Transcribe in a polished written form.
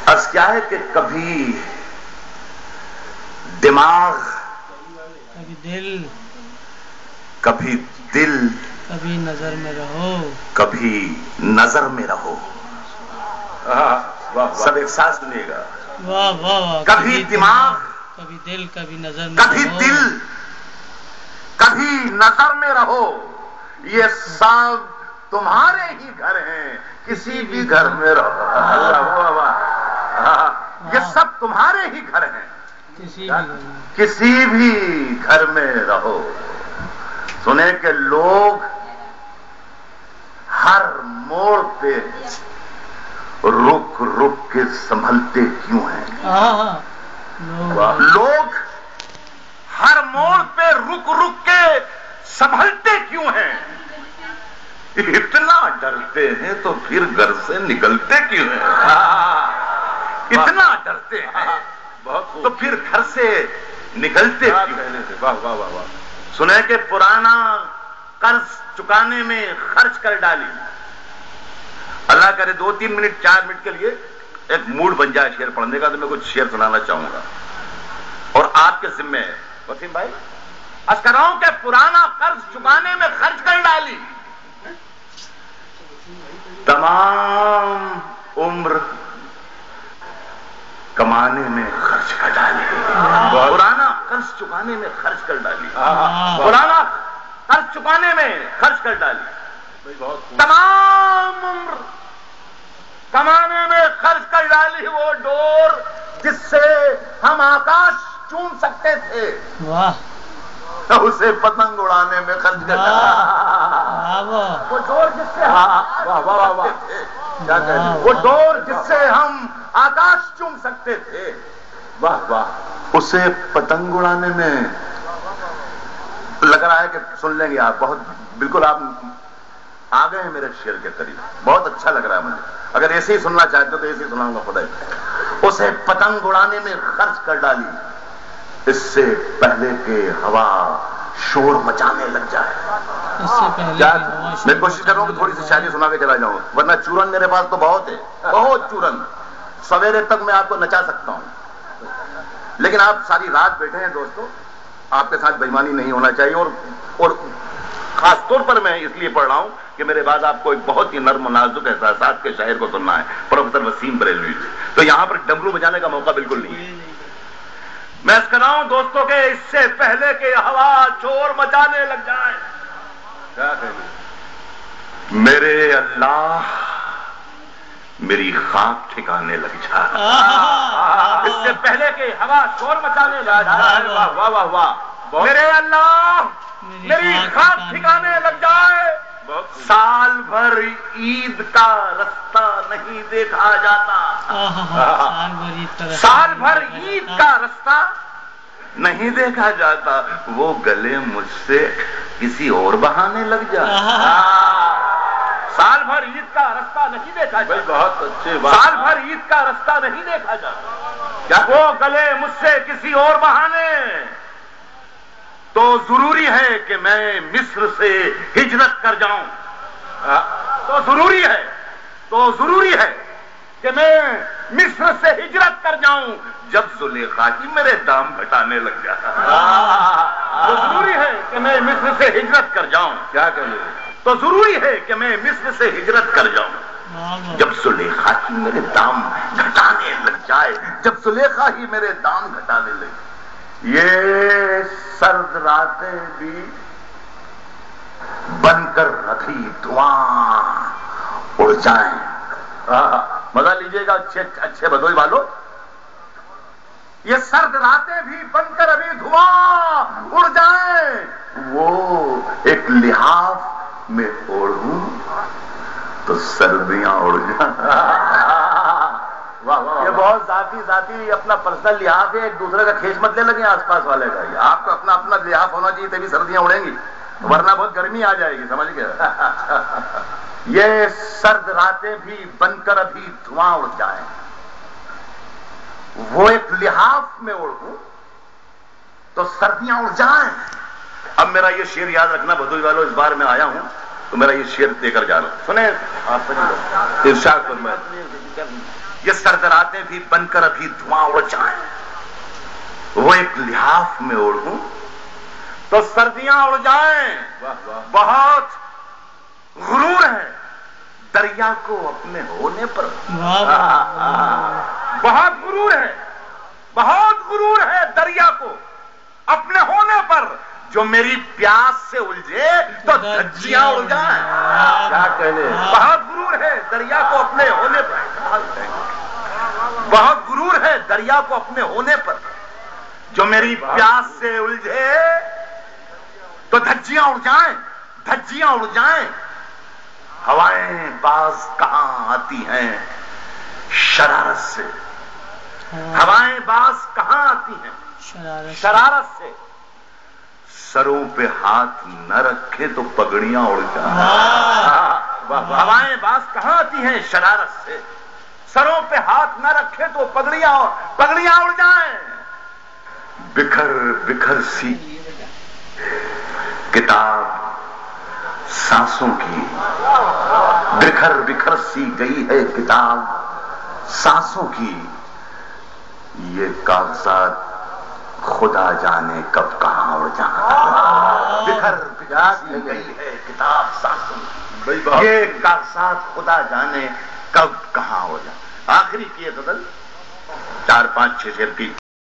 عرض کیا ہے کہ کبھی دماغ، کبھی دل، کبھی دل، کبھی نظر میں رہو، کبھی نظر میں رہو. سب ایک ساتھ سنیے گا. واہ واہ واہ. کبھی دماغ، کبھی دل، کبھی نظر میں کبھی رہو، دل، کبھی نظر میں رہو. یہ سب تمہارے ہی گھر ہیں، کسی بھی گھر میں رہو. یہ سب تمہارے ہی گھر ہیں، کسی بھی گھر میں رہو. سنیں کہ لوگ ہر موڑ پہ رک رک کے سنبھلتے کیوں ہیں؟ لوگ ہر موڑ پہ رک رک کے سنبھلتے کیوں ہیں؟ اتنا ڈرتے ہیں تو پھر گھر سے نکلتے کیوں ہیں؟ اتنا ڈرتے ہیں تو پھر گھر سے نکلتے کیوں ہیں؟ واہ واہ واہ واہ. سنیں کہ پرانا قرض چکانے میں خرچ کر ڈالی. اللہ کرے 2-3 منٹ 4 منٹ کے لیے ایک موڈ بن جائے شعر پڑھنے کا تو میں کچھ شعر سنانا چاہوں گا اور آپ کے ذمہ ہے وسیم بھائی. عرض کر رہا ہوں کہ پرانا قرض چکانے میں خرچ کر ڈالی، تمام عمر کمانے میں خرچ کر ڈالی. پرانا قرض چکانے میں خرچ کر ڈالی، پرانا قرض چکانے میں خرچ کر ڈالی، تمام عمر کمانے میں خرچ کر ڈالی. وہ ڈور جس سے ہم آکاش چوم سکتے تھے، اسے پتنگ اڑانے میں خرچ کر ڈالی. وہ ڈور جس سے وہ ڈور جس سے ہم آکاش چوم سکتے تھے، واہ واہ، اسے پتنگ اڑانے میں. لگ رہا ہے کہ سن لیں گے آپ. بہت بالکل آپ آ گئے ہیں میرے شعر کے قریب. بہت اچھا لگ رہا ہے مجھے. اگر ایسے ہی سننا چاہتے ہو تو ایسے ہی سناؤں گا. خدا اسے پتنگ اڑانے میں خرچ کر ڈالی، اس سے پہلے کہ ہوا شور مچانے لگ جائے. میں کوشش کر رہا ہوں کہ تھوڑی سی شاعری سنا کے چلا جاؤں، ورنہ چورن میرے پاس تو بہت ہے، بہت چورن. سویرے تک میں آپ کو نچا سکتا ہوں، لیکن آپ ساری رات بیٹھے ہیں دوستو. آپ کے ساتھ بےایمانی نہیں ہونا چاہیے. اور خاص طور پر میں اس لیے پڑھ رہا ہوں کہ میرے بعد آپ کو ایک بہت ہی نرم و نازک احساسات کے شاعر کو سننا ہے، پروفیسر وسیم بریلوی. تو یہاں پر ڈمرو بجانے کا موقع بالکل نہیں ہے. میں اس کر رہا ہوں دوستوں کہ اس سے پہلے کہ ہوا شور مچانے لگ جائے، کیا کہیں میرے اللہ میری خاک ٹھکانے لگ جائے. اس سے پہلے کہ ہوا شور مچانے لگ جائے، واہ واہ واہ واہ، میرے اللہ میری خاک ٹھکانے لگ جائے. سال بھر عید کا رستہ نہیں دیکھا جاتا، سال بھر عید کا رستہ نہیں دیکھا جاتا. وہ گلے مجھ سے کسی اور بہانے لگ جائے. سال بھر عید کا رستہ نہیں دیکھا جاتا، بہت اچھے، سال بھر عید کا رستہ نہیں دیکھا جاتا. کیا وہ گلے مجھ سے کسی اور بہانے، تو ضروری ہے کہ میں مصر سے ہجرت کر جاؤں. تو ضروری ہے کہ میں مصر سے ہجرت کر جاؤں جب زلیخا کی میرے دام گھٹانے لگ جائے. تو ضروری ہے کہ میں مصر سے ہجرت کر جاؤں. کیا کریں؟ تو ضروری ہے کہ میں مصر سے ہجرت کر جاؤں جب زلیخا کی میرے دام گھٹانے لگ جائے، جب زلیخا ہی میرے دام گھٹانے لگ جائے. یہ سرد راتیں بھی بن کر رکھی دھواں اڑ جائیں. مزہ لیجئے گا اچھے بدوئی والو. یہ سرد راتیں بھی بن کر ابھی دھواں اڑ جائیں، وہ ایک لحاف میں اوڑھوں تو سردیاں اڑ جائیں. یہ بہت ذاتی اپنا پرسنل لحاف ہے. ایک دوسرے کا کھیچ مت لے لگے آس پاس والے کا. آپ کو اپنا لحاف ہونا چاہیے تبھی سردیاں اڑیں گی، ورنہ بہت گرمی آ جائے گی. سمجھ گئے؟ یہ سرد راتیں بھی بن کر ابھی دھواں اڑ جائیں، وہ ایک لحاف میں اڑوں تو سردیاں اڑ جائیں. اب میرا یہ شعر یاد رکھنا بدوئی والو، اس بار میں آیا ہوں تو میرا یہ شعر دے کر جا رہا ہوں. سنیں آپ ارشاد فرمائیں. یہ سردراتیں بھی بن کر ابھی دھواں اڑ جائیں، وہ ایک لحاف میں اوڑھوں تو سردیاں اڑ جائیں۔ بہت غرور ہے دریا کو اپنے ہونے پر، بہت غرور ہے، بہت غرور ہے دریا کو اپنے ہونے پر، جو میری پیاس سے الجھے تو دھجیاں اڑ جائیں۔ کیا کہنے، بہت غرور ہے دریا کو اپنے ہونے پر، بہت غرور ہے دریا کو اپنے ہونے پر، جو میری پیاس سے الجھے تو دھجیاں اڑ جائیں، دھجیاں اڑ جائیں۔ ہوائیں باز کہاں آتی ہیں شرارت سے، ہوائیں باز کہاں آتی ہیں شرارت سے، سروں پہ ہاتھ نہ رکھے تو پگڑیاں اڑ جائیں۔ ہوائیں باز کہاں آتی ہیں شرارت سے، سروں پہ ہاتھ نہ رکھے تو پگڑیاں اڑ جائیں۔ بکھر بکھر سی کتاب سانسوں کی، بکھر بکھر سی گئی ہے کتاب سانسوں کی، یہ کاغذات خدا جانے کب کہاں اڑ جائیں۔ بکھر بکھر سی گئی ہے کتاب سانسوں کی، یہ کاغذات خدا جانے کب کہاں اڑ جائیں۔ آخری کی ہے غزل 4 5 6 شعر کی